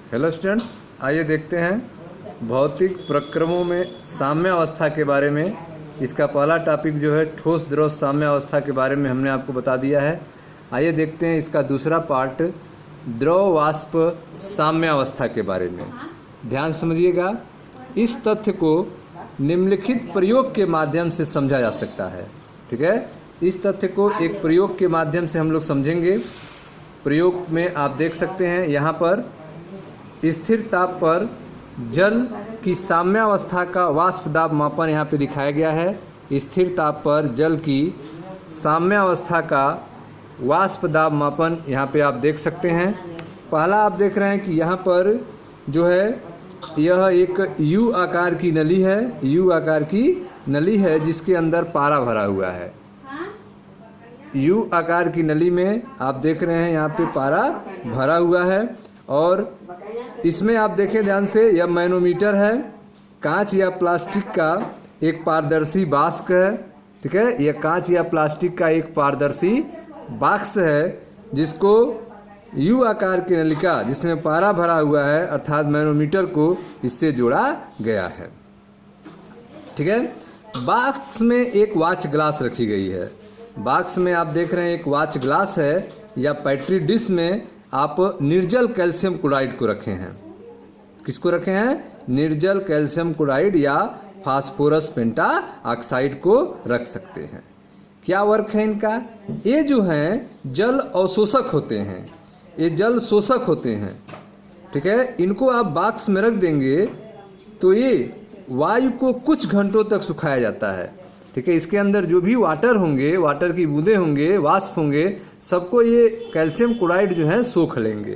Hello students, आइए देखते हैं भौतिक प्रक्रमों में साम्यावस्था के बारे में। इसका पहला टॉपिक जो है ठोस द्रव साम्यावस्था के बारे में हमने आपको बता दिया है। आइए देखते हैं इसका दूसरा पार्ट द्रव वाष्प साम्यावस्था के बारे में। ध्यान समझिएगा, इस तथ्य को निम्नलिखित प्रयोग के माध्यम से समझा जा सकता है। ठीक है, इस तथ्य को एक प्रयोग के माध्यम से हम लोग समझेंगे। प्रयोग में आप देख सकते हैं यहाँ पर स्थिर ताप पर जल की साम्यावस्था का वाष्प दाब मापन यहाँ पे दिखाया गया है। स्थिर ताप पर जल की साम्यावस्था का वाष्प दाब मापन यहाँ पे आप देख सकते हैं। पहला आप देख रहे हैं कि यहाँ पर जो है यह एक यू आकार की नली है। यू आकार की नली है जिसके अंदर पारा भरा हुआ है। यू आकार की नली में आप देख रहे हैं यहाँ पे पारा भरा हुआ है और इसमें आप देखें ध्यान से, यह मैनोमीटर है। कांच या प्लास्टिक का एक पारदर्शी बाक्स है। ठीक है, यह कांच या प्लास्टिक का एक पारदर्शी बाक्स है जिसको यू आकार की नलिका जिसमें पारा भरा हुआ है अर्थात मैनोमीटर को इससे जोड़ा गया है। ठीक है, बाक्स में एक वॉच ग्लास रखी गई है। बाक्स में आप देख रहे हैं एक वॉच ग्लास है या पेट्री डिश में आप निर्जल कैल्शियम क्लोराइड को रखे हैं। किसको रखे हैं? निर्जल कैल्शियम क्लोराइड या फास्फोरस पेंटा ऑक्साइड को रख सकते हैं। क्या वर्क है इनका? ये जो हैं जल अवशोषक होते हैं, ये जल शोषक होते हैं। ठीक है, इनको आप बॉक्स में रख देंगे तो ये वायु को कुछ घंटों तक सुखाया जाता है। ठीक है, इसके अंदर जो भी वाटर होंगे, वाटर की बूंदें होंगे, वाष्प होंगे, सबको ये कैल्शियम क्लोराइड जो है सोख लेंगे।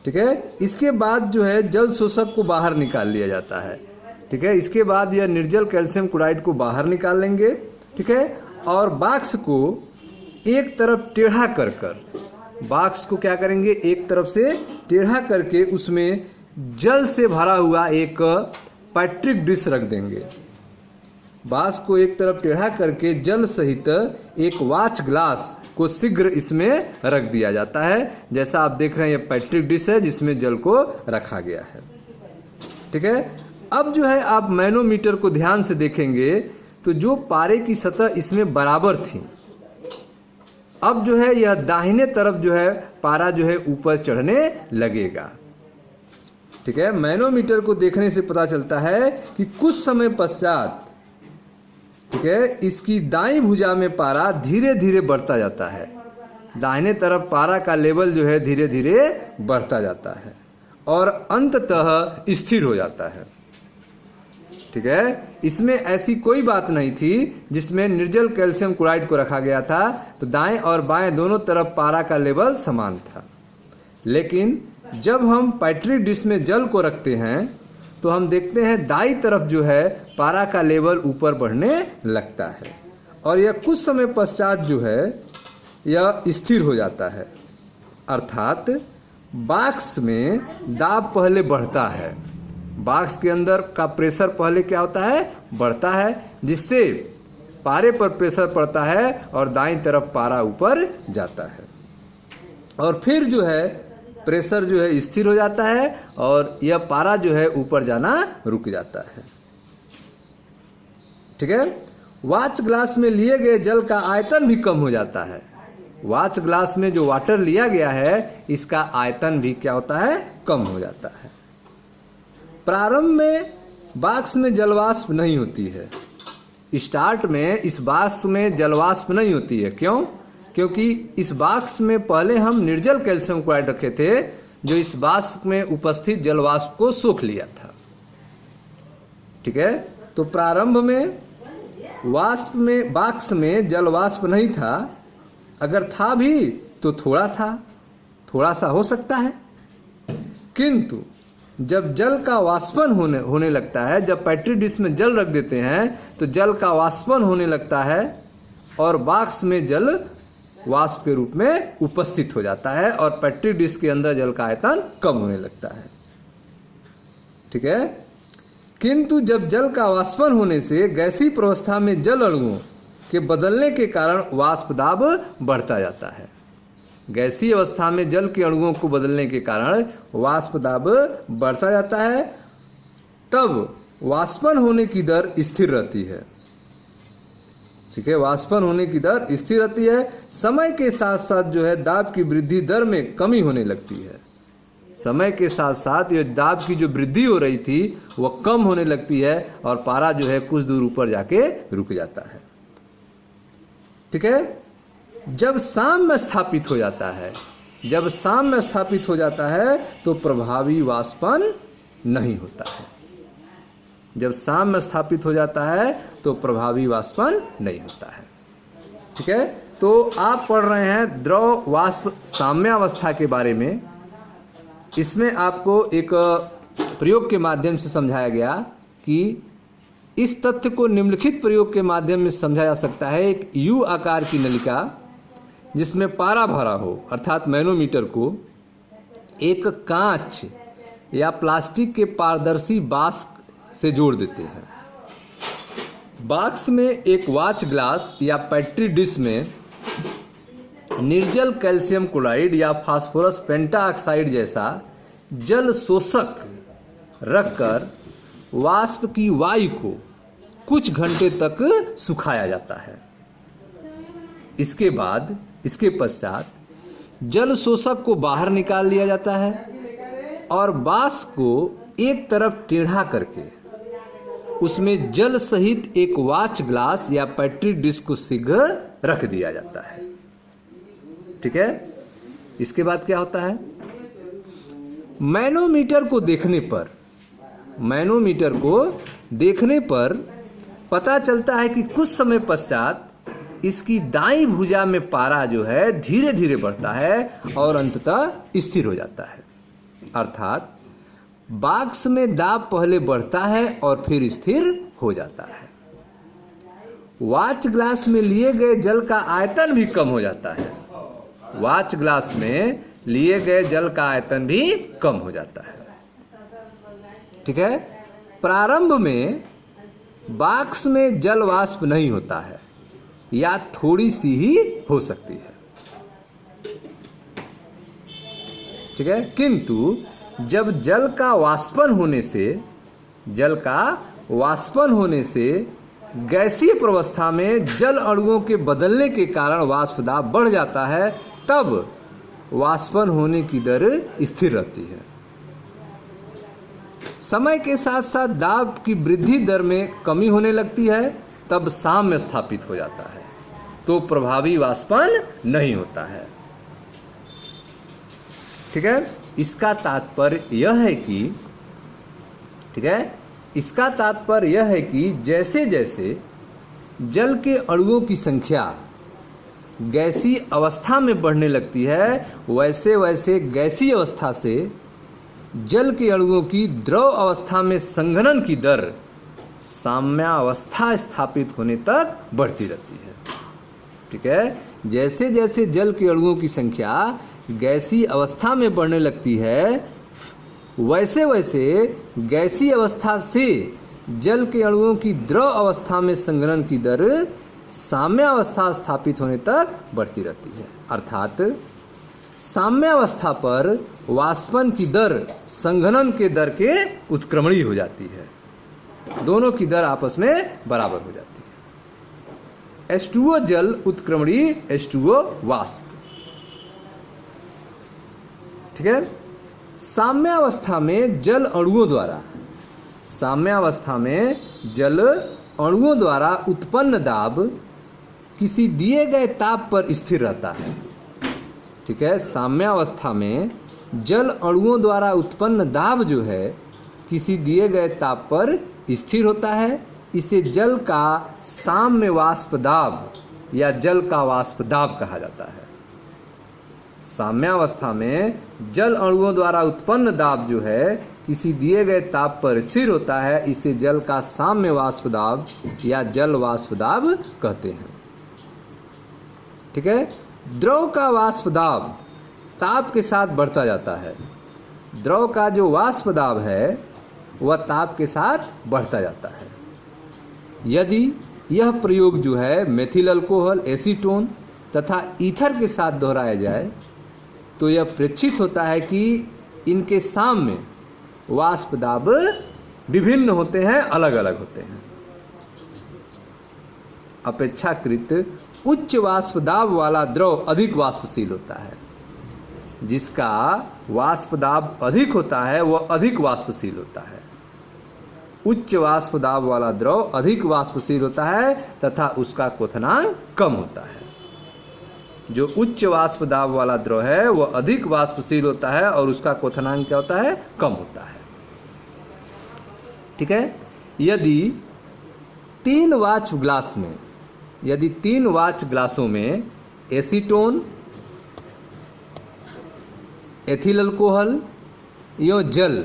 ठीक है, इसके बाद जो है जल शोषक को बाहर निकाल लिया जाता है। ठीक है, इसके बाद यह निर्जल कैल्शियम क्लोराइड को बाहर निकाल लेंगे। ठीक है, और बॉक्स को एक तरफ टेढ़ा कर बॉक्स को क्या करेंगे, एक तरफ से टेढ़ा करके उसमें जल से भरा हुआ एक पैट्रिक डिश रख देंगे। बांस को एक तरफ टेढ़ा करके जल सहित एक वॉच ग्लास को शीघ्र इसमें रख दिया जाता है। जैसा आप देख रहे हैं ये पैट्रिक डिश है जिसमें जल को रखा गया है। ठीक है, अब जो है आप मैनोमीटर को ध्यान से देखेंगे तो जो पारे की सतह इसमें बराबर थी, अब जो है यह दाहिने तरफ जो है पारा जो है ऊपर चढ़ने लगेगा। ठीक है, मैनोमीटर को देखने से पता चलता है कि कुछ समय पश्चात, ठीक है, इसकी दाईं भुजा में पारा धीरे धीरे बढ़ता जाता है। दाहिने तरफ पारा का लेवल जो है धीरे धीरे बढ़ता जाता है और अंततः स्थिर हो जाता है। ठीक है, इसमें ऐसी कोई बात नहीं थी जिसमें निर्जल कैल्शियम क्लोराइड को रखा गया था तो दाएं और बाएं दोनों तरफ पारा का लेवल समान था। लेकिन जब हम पैट्री डिश में जल को रखते हैं तो हम देखते हैं दाईं तरफ जो है पारा का लेवल ऊपर बढ़ने लगता है और यह कुछ समय पश्चात जो है यह स्थिर हो जाता है। अर्थात बॉक्स में दाब पहले बढ़ता है, बॉक्स के अंदर का प्रेशर पहले क्या होता है, बढ़ता है, जिससे पारे पर प्रेशर पड़ता है और दाईं तरफ पारा ऊपर जाता है और फिर जो है प्रेशर जो है स्थिर हो जाता है और यह पारा जो है ऊपर जाना रुक जाता है। ठीक है, वॉच ग्लास में लिए गए जल का आयतन भी कम हो जाता है। वॉच ग्लास में जो वाटर लिया गया है इसका आयतन भी क्या होता है, कम हो जाता है। प्रारंभ में बॉक्स में जलवाष्प नहीं होती है। स्टार्ट में इस बॉक्स में जलवाष्प नहीं होती है। क्यों? क्योंकि इस बॉक्स में पहले हम निर्जल कैल्शियम क्लोराइड रखे थे जो इस बॉक्स में उपस्थित जलवाष्प को सोख लिया था। ठीक है, तो प्रारंभ में वाष्प में बॉक्स में जलवाष्प नहीं था, अगर था भी तो थोड़ा था, थोड़ा सा हो सकता है। किंतु जब जल का वाष्पन होने लगता है, जब पैट्री डिश में जल रख देते हैं तो जल का वाष्पन होने लगता है और बॉक्स में जल वाष्प के रूप में उपस्थित हो जाता है और पैट्री डिश के अंदर जल का आयतन कम होने लगता है। ठीक है, किंतु जब जल का वाष्पन होने से गैसीय प्रावस्था में जल अणुओं के बदलने के कारण वाष्प दाब बढ़ता जाता है। गैसीय अवस्था में जल के अणुओं को बदलने के कारण वाष्प दाब बढ़ता जाता है, तब वाष्पन होने की दर स्थिर रहती है। ठीक है, वाष्पन होने की दर स्थिर रहती है। समय के साथ साथ जो है दाब की वृद्धि दर में कमी होने लगती है। समय के साथ साथ ये दाब की जो वृद्धि हो रही थी वह कम होने लगती है और पारा जो है कुछ दूर ऊपर जाके रुक जाता है। ठीक है, जब साम्य स्थापित हो जाता है, जब साम्य स्थापित हो जाता है तो प्रभावी वाष्पन नहीं होता है। जब साम्य स्थापित हो जाता है तो प्रभावी वाष्पन नहीं होता है। ठीक है, तो आप पढ़ रहे हैं द्रव वाष्प साम्यावस्था के बारे में। इसमें आपको एक प्रयोग के माध्यम से समझाया गया कि इस तथ्य को निम्नलिखित प्रयोग के माध्यम से समझा जा सकता है। एक यू आकार की नलिका जिसमें पारा भरा हो, अर्थात मैनोमीटर को एक कांच या प्लास्टिक के पारदर्शी बाक्स से जोड़ देते हैं। बाक्स में एक वॉच ग्लास या पेट्री डिश में निर्जल कैल्शियम क्लोराइड या फास्फोरस पेंटाऑक्साइड जैसा जल शोषक रखकर वाष्प की वायु को कुछ घंटे तक सुखाया जाता है। इसके पश्चात जल शोषक को बाहर निकाल लिया जाता है और वाष्प को एक तरफ टेढ़ा करके उसमें जल सहित एक वॉच ग्लास या पेट्री डिश को शीघ्र रख दिया जाता है। ठीक है, इसके बाद क्या होता है, मैनोमीटर को देखने पर पता चलता है कि कुछ समय पश्चात इसकी दाईं भुजा में पारा जो है धीरे धीरे बढ़ता है और अंततः स्थिर हो जाता है। अर्थात बाक्स में दाब पहले बढ़ता है और फिर स्थिर हो जाता है। वॉच ग्लास में लिए गए जल का आयतन भी कम हो जाता है। वॉच ग्लास में लिए गए जल का आयतन भी कम हो जाता है। ठीक है, प्रारंभ में बाक्स में जल वाष्प नहीं होता है या थोड़ी सी ही हो सकती है। ठीक है, किंतु जब जल का वाष्पन होने से गैसीय प्रवस्था में जल अणुओं के बदलने के कारण वाष्प दाब बढ़ जाता है, तब वाष्पन होने की दर स्थिर रहती है। समय के साथ साथ दाब की वृद्धि दर में कमी होने लगती है, तब साम्य स्थापित हो जाता है, तो प्रभावी वाष्पन नहीं होता है। ठीक है, इसका तात्पर्य यह है कि जैसे जैसे जल के अणुओं की संख्या गैसीय अवस्था में बढ़ने लगती है, वैसे वैसे गैसीय अवस्था से जल के अणुओं की द्रव अवस्था में संघनन की दर साम्यावस्था स्थापित होने तक बढ़ती रहती है। ठीक है, जैसे जैसे जल के अणुओं की संख्या गैसीय अवस्था में बढ़ने लगती है, वैसे वैसे गैसीय अवस्था से जल के अणुओं की द्रव अवस्था में संघनन की दर साम्यावस्था स्थापित होने तक बढ़ती रहती है। अर्थात साम्यावस्था पर वाष्पन की दर संघनन के दर के उत्क्रमणी हो जाती है, दोनों की दर आपस में बराबर हो जाती है। H2O जल उत्क्रमणी, H2O वाष्प। ठीक है, साम्यावस्था में जल अणुओं द्वारा उत्पन्न दाब किसी दिए गए ताप पर स्थिर रहता है। ठीक है, साम्यावस्था में जल अणुओं द्वारा उत्पन्न दाब जो है किसी दिए गए ताप पर स्थिर होता है। इसे जल का साम्य वाष्प दाब या जल का वाष्प दाब कहा जाता है। साम्यावस्था में जल अणुओं द्वारा उत्पन्न दाब जो है किसी दिए गए ताप पर स्थिर होता है, इसे जल का साम्य वाष्प दाब या जल वाष्प दाब कहते हैं। ठीक है, द्रव का वाष्प दाब ताप के साथ बढ़ता जाता है। द्रव का जो वाष्प दाब है वह ताप के साथ बढ़ता जाता है। यदि यह प्रयोग जो है मेथिल अल्कोहल, एसीटोन तथा ईथर के साथ दोहराया जाए तो यह प्रेक्षित होता है कि इनके साम्य वाष्प दाब विभिन्न होते हैं, अलग अलग होते हैं। अपेक्षाकृत उच्च वाष्प दाब वाला द्रव अधिक वाष्पशील होता है। जिसका वाष्प दाब अधिक होता है वह अधिक वाष्पशील होता है। उच्च वाष्प दाब वाला द्रव अधिक वाष्पशील होता है तथा उसका क्वथनांक कम होता है। जो उच्च वाष्प दाब वाला द्रव है वह अधिक वाष्पशील होता है और उसका क्वथनांक क्या होता है? कम होता है। ठीक है। यदि 3 वाच ग्लासों में एसीटोन, एथिल अल्कोहल यो जल,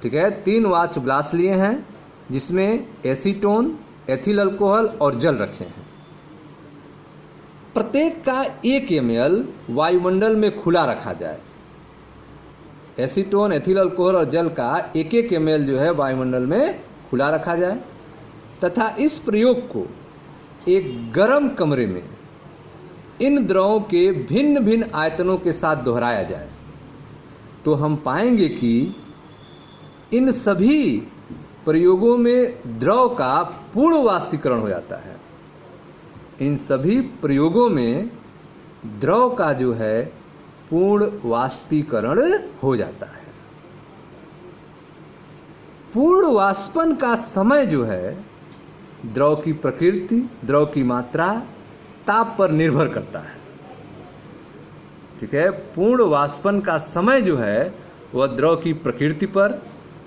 ठीक है, 3 वाच ग्लास लिए हैं जिसमें एसीटोन, एथिल अल्कोहल और जल रखे हैं। प्रत्येक का 1 ml वायुमंडल में खुला रखा जाए। एसीटोन, एथिल अल्कोहल और जल का 1 ml जो है वायुमंडल में खुला रखा जाए तथा इस प्रयोग को एक गर्म कमरे में इन द्रवों के भिन्न भिन्न आयतनों के साथ दोहराया जाए, तो हम पाएंगे कि इन सभी प्रयोगों में द्रव का पूर्ण वाष्पीकरण हो जाता है। इन सभी प्रयोगों में द्रव का जो है पूर्ण वाष्पीकरण हो जाता है। पूर्ण वाष्पन का समय जो है द्रव की प्रकृति, द्रव की मात्रा, ताप पर निर्भर करता है। ठीक है। पूर्ण वाष्पन का समय जो है वह द्रव की प्रकृति पर,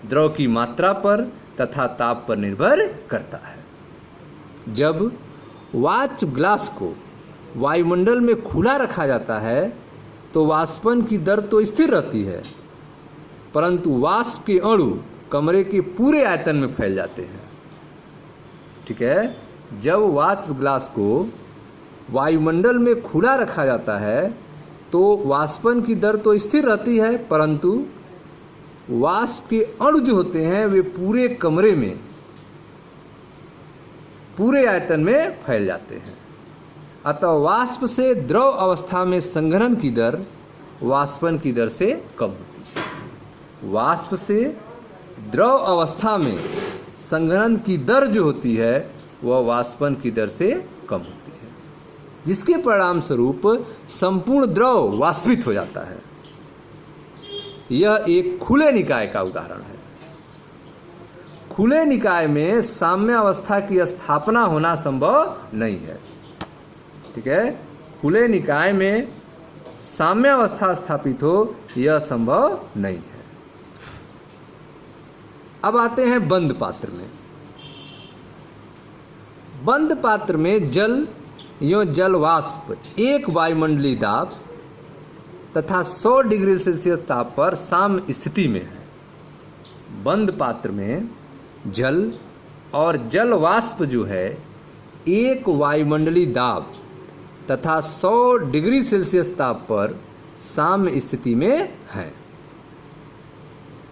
द्रव की मात्रा पर तथा ताप पर निर्भर करता है। जब वाच ग्लास को वायुमंडल में खुला रखा जाता है तो वाष्पन की दर तो स्थिर रहती है, परंतु वाष्प के अणु कमरे के पूरे आयतन में फैल जाते हैं। ठीक है। जब वाष्प ग्लास को वायुमंडल में खुला रखा जाता है तो वाष्पन की दर तो स्थिर रहती है, परंतु वाष्प के अणु जो होते हैं वे पूरे कमरे में, पूरे आयतन में फैल जाते हैं। अतः वाष्प से द्रव अवस्था में संघनन की दर वाष्पन की दर से कम होती है। वाष्प से द्रव अवस्था में संघनन की दर जो होती है वह वाष्पन की दर से कम होती है, जिसके परिणाम स्वरूप संपूर्ण द्रव वाष्पित हो जाता है। यह एक खुले निकाय का उदाहरण है। खुले निकाय में साम्य अवस्था की स्थापना होना संभव नहीं है। ठीक है। खुले निकाय में साम्य अवस्था स्थापित हो यह संभव नहीं है। अब आते हैं बंद पात्र में। बंद पात्र में जल यो जल वाष्प 1 वायुमंडलीय दाब तथा 100 डिग्री सेल्सियस ताप पर साम्य स्थिति में है। बंद पात्र में जल और जल वाष्प जो है 1 वायुमंडलीय दाब तथा 100 डिग्री सेल्सियस ताप पर साम्य स्थिति में है।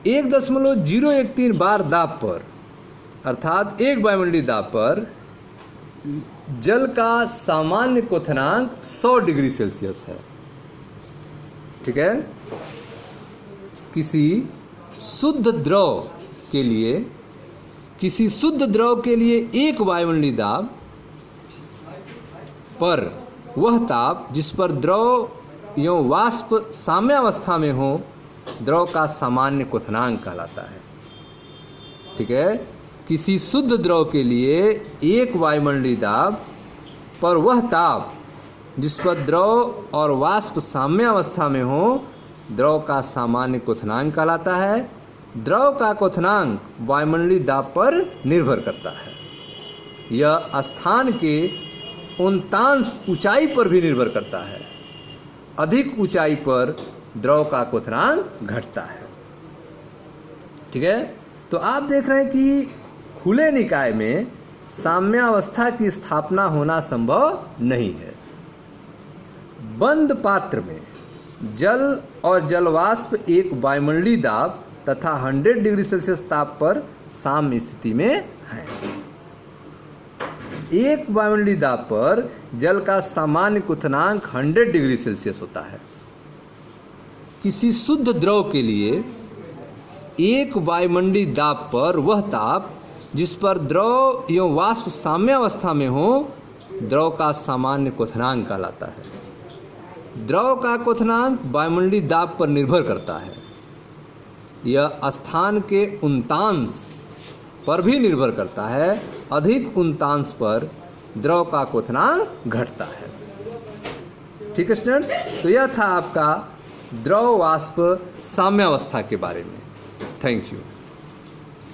1.013 बार दाब पर अर्थात 1 वायुमंडलीय दाब पर जल का सामान्य क्वथनांक 100 डिग्री सेल्सियस है। ठीक है। किसी शुद्ध द्रव के लिए 1 वायुमंडलीय दाब पर वह ताप जिस पर द्रव एवं वाष्प साम्यावस्था में हो, द्रव का सामान्य क्वथनांक कहलाता है। ठीक है। किसी शुद्ध द्रव के लिए 1 वायुमंडलीय दाब पर वह ताप जिस पर द्रव और वाष्प साम्यावस्था में हो, द्रव का सामान्य क्वथनांक कहलाता है। द्रव का क्वथनांक वायुमंडलीय दाब पर निर्भर करता है। यह स्थान के उन्तांश ऊंचाई पर भी निर्भर करता है। अधिक ऊंचाई पर द्रव का क्वथनांक घटता है। ठीक है। तो आप देख रहे हैं कि खुले निकाय में साम्यावस्था की स्थापना होना संभव नहीं है। बंद पात्र में जल और जलवाष्प 1 वायुमंडलीय दाब तथा 100 डिग्री सेल्सियस ताप पर साम्य स्थिति में है। 1 वायुमंडलीय दाब पर जल का सामान्य क्वथनांक 100 डिग्री सेल्सियस होता है। किसी शुद्ध द्रव के लिए एक वायुमंडलीय दाब पर वह ताप जिस पर द्रव एवं वाष्प साम्यावस्था में हो, द्रव का सामान्य क्वथनांक कहलाता है। द्रव का क्वथनांक वायुमंडलीय दाब पर निर्भर करता है। यह स्थान के उन्तांश पर भी निर्भर करता है। अधिक उन्तांश पर द्रव का क्वथनांक घटता है। ठीक है स्टूडेंट्स, तो यह था आपका द्रव वाष्प साम्यावस्था के बारे में। Thank you.